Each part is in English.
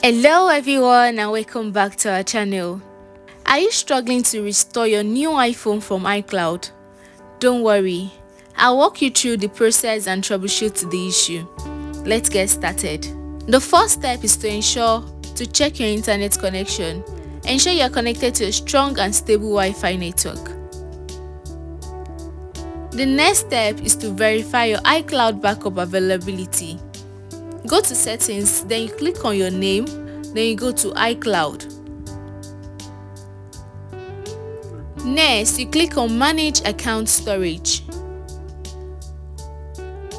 Hello everyone and welcome back to our channel. Are you struggling to restore your new iPhone from iCloud? Don't worry, I'll walk you through the process and troubleshoot the issue. Let's get started. The first step is to check your internet connection. Ensure you are connected to a strong and stable Wi-Fi network. The next step is to verify your iCloud backup availability. Go to settings, then you click on your name, then you go to iCloud. Next, you click on manage account storage.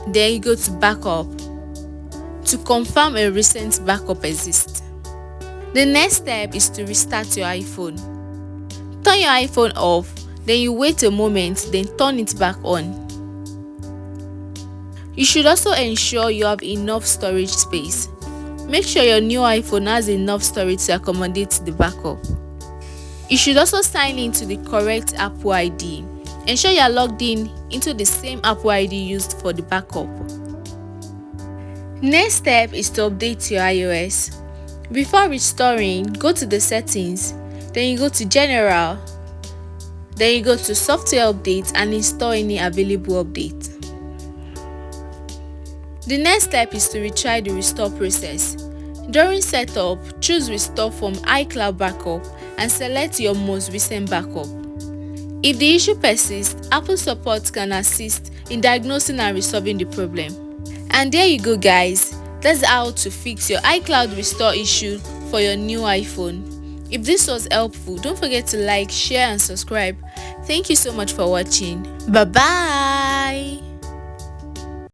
Then you go to backup to confirm a recent backup exists. The next step is to restart your iPhone. Turn your iPhone off, then you wait a moment, then turn it back on. You should also ensure you have enough storage space. Make sure your new iPhone has enough storage to accommodate the backup. You should also sign in to the correct Apple ID. Ensure you are logged in into the same Apple ID used for the backup. Next step is to update your iOS. Before restoring, go to the settings, then you go to general, then you go to software updates and install any available update. The next step is to retry the restore process. During setup, choose restore from iCloud backup and select your most recent backup. If the issue persists, Apple support can assist in diagnosing and resolving the problem. And there you go guys, that's how to fix your iCloud restore issue for your new iPhone. If this was helpful, don't forget to like, share and subscribe. Thank you so much for watching. Bye bye.